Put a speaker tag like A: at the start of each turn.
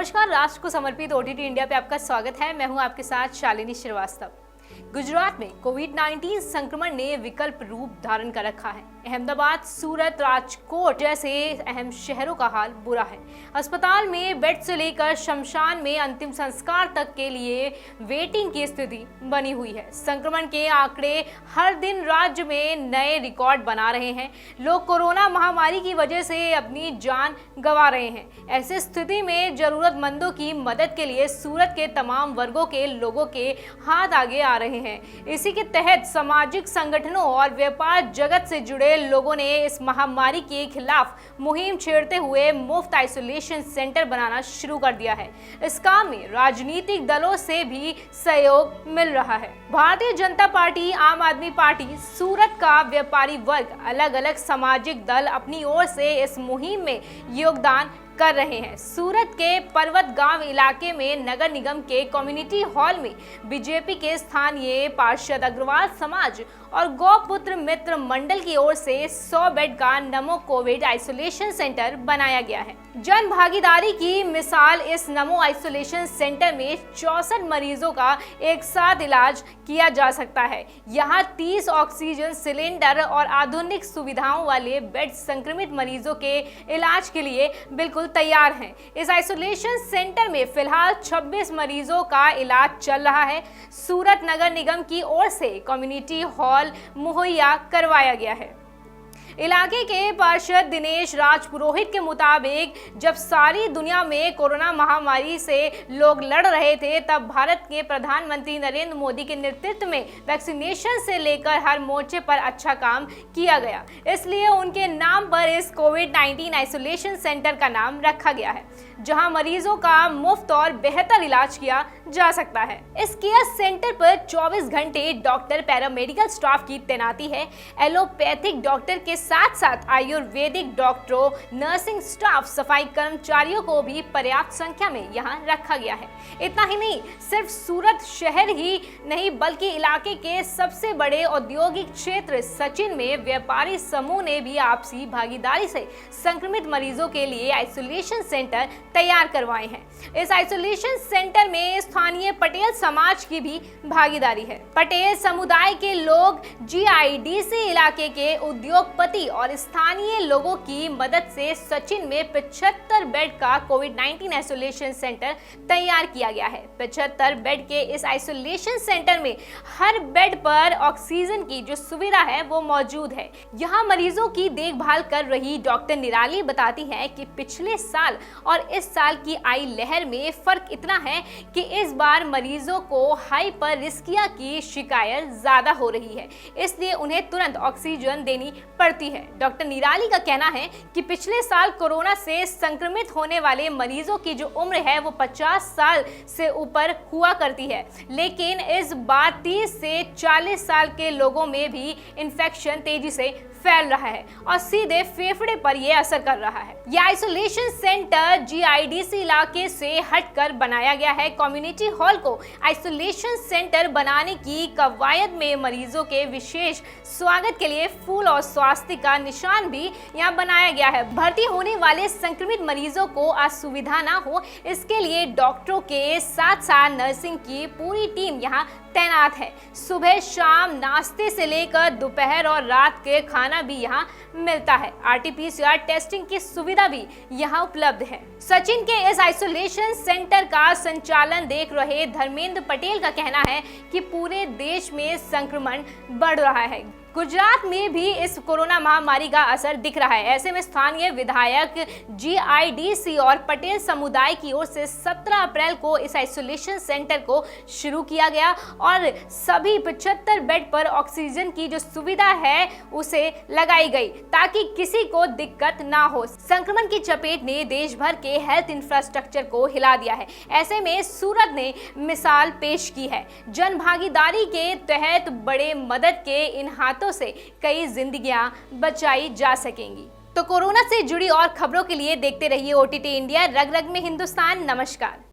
A: नमस्कार, राष्ट्र को समर्पित ओटीटी इंडिया पे आपका स्वागत है। मैं हूं आपके साथ शालिनी श्रीवास्तव। गुजरात में कोविड-19 संक्रमण ने विकल्प रूप धारण कर रखा है। अहमदाबाद, सूरत, राजकोट जैसे अहम शहरों का हाल बुरा है। अस्पताल में बेड से लेकर शमशान में अंतिम संस्कार तक के लिए वेटिंग की स्थिति बनी हुई है। संक्रमण के आंकड़े हर दिन राज्य में नए रिकॉर्ड बना रहे हैं। लोग कोरोना महामारी की वजह से अपनी जान गंवा रहे हैं। ऐसी स्थिति में जरूरतमंदों की मदद के लिए सूरत के तमाम वर्गों के लोगों के हाथ आगे आ रहे हैं। इसी के तहत सामाजिक संगठनों और व्यापार जगत से जुड़े लोगों ने इस महामारी के खिलाफ मुहिम छेड़ते हुए मुफ्त आइसोलेशन सेंटर बनाना शुरू कर दिया है। इस काम में राजनीतिक दलों से भी सहयोग मिल रहा है। भारतीय जनता पार्टी, आम आदमी पार्टी, सूरत का व्यापारी वर्ग, अलग अलग सामाजिक दल अपनी ओर से इस मुहिम में योगदान कर रहे हैं। सूरत के पर्वत गांव इलाके में नगर निगम के कम्युनिटी हॉल में बीजेपी के स्थानीय पार्षद अग्रवाल समाज और गौपुत्र मित्र मंडल की ओर से 100 बेड का नमो कोविड आइसोलेशन सेंटर बनाया गया है। जन भागीदारी की मिसाल इस नमो आइसोलेशन सेंटर में 64 मरीजों का एक साथ इलाज किया जा सकता है। यहाँ 30 ऑक्सीजन सिलेंडर और आधुनिक सुविधाओं वाले बेड संक्रमित मरीजों के इलाज के लिए बिल्कुल तैयार हैं। इस आइसोलेशन सेंटर में फिलहाल 26 मरीजों का इलाज चल रहा है। सूरत नगर निगम की ओर से कम्युनिटी हॉल मुहैया करवाया गया है। इलाके के पार्षद दिनेश राज पुरोहित के मुताबिक जब सारी दुनिया में कोरोना महामारी से लोग लड़ रहे थे, तब भारत के प्रधानमंत्री नरेंद्र मोदी के नेतृत्व में वैक्सीनेशन से लेकर हर मोर्चे पर अच्छा काम किया गया। इसलिए उनके नाम पर इस कोविड-19 आइसोलेशन सेंटर का नाम रखा गया है, जहां मरीजों का मुफ्त और बेहतर इलाज किया जा सकता है। इस केयर सेंटर पर 24 घंटे डॉक्टर, पैरामेडिकल स्टाफ की तैनाती है। एलोपैथिक डॉक्टर के साथ साथ आयुर्वेदिक डॉक्टरों, नर्सिंग स्टाफ, सफाई कर्मचारियों को भी पर्याप्त संख्या में यहाँ रखा गया है। इतना ही नहीं, सिर्फ सूरत शहर ही नहीं बल्कि इलाके के सबसे बड़े औद्योगिक क्षेत्र सचिन में व्यापारी समूह ने भी आपसी भागीदारी से संक्रमित मरीजों के लिए आइसोलेशन सेंटर तैयार करवाए हैं। इस आइसोलेशन सेंटर में स्थानीय पटेल समाज की भी भागीदारी है। पटेल समुदाय के लोग जीआईडीसी इलाके के उद्योगपति और स्थानीय लोगों की मदद से सचिन में 75 बेड का कोविड-19 आइसोलेशन सेंटर तैयार किया गया है। 75 बेड के इस आइसोलेशन सेंटर में हर बेड पर ऑक्सीजन की जो सुविधा है वो मौजूद है। यहाँ मरीजों की देखभाल कर रही डॉक्टर निराली बताती है कि पिछले साल और इस साल की आई लहर में फर्क इतना है कि इस बार मरीजों को हाइपररिस्किया की शिकायत ज्यादा हो रही है, इसलिए उन्हें तुरंत ऑक्सीजन देनी पड़ती है। डॉक्टर निराली का कहना है कि पिछले साल कोरोना से संक्रमित होने वाले मरीजों की जो उम्र है वो 50 साल से ऊपर हुआ करती है, लेकिन इस बार 30 से 40 साल के लोगों में भी इन्फेक्शन तेजी से फैल रहा है और सीधे फेफड़े पर यह असर कर रहा है। यह आइसोलेशन सेंटर जीआईडीसी इलाके से हटकर बनाया गया है। कम्युनिटी हॉल को आइसोलेशन सेंटर बनाने की कवायद में मरीजों के विशेष स्वागत के लिए फूल और स्वास्थ्य का निशान भी यहाँ बनाया गया है। भर्ती होने वाले संक्रमित मरीजों को असुविधा ना हो, इसके लिए डॉक्टरों के साथ साथ नर्सिंग की पूरी टीम यहाँ तैनात है। सुबह शाम नाश्ते से लेकर दोपहर और रात के खाना भी यहाँ मिलता है। आरटीपीसीआर टेस्टिंग की सुविधा भी यहाँ उपलब्ध है। सचिन के इस आइसोलेशन सेंटर का संचालन देख रहे धर्मेंद्र पटेल का कहना है कि पूरे देश में संक्रमण बढ़ रहा है। गुजरात में भी इस कोरोना महामारी का असर दिख रहा है। ऐसे में स्थानीय विधायक, जीआईडीसी और पटेल समुदाय की ओर से 17 अप्रैल को इस आइसोलेशन सेंटर को शुरू किया गया और सभी 75 बेड पर ऑक्सीजन की जो सुविधा है उसे लगाई गई ताकि किसी को दिक्कत ना हो। संक्रमण की चपेट ने देश भर के हेल्थ इंफ्रास्ट्रक्चर को हिला दिया है। ऐसे में सूरत ने मिसाल पेश की है। जन भागीदारी के तहत बड़े मदद के इन हाथों से कई जिंदगियां बचाई जा सकेंगी। तो कोरोना से जुड़ी और खबरों के लिए देखते रहिए ओटीटी इंडिया, रग रग में हिंदुस्तान। नमस्कार।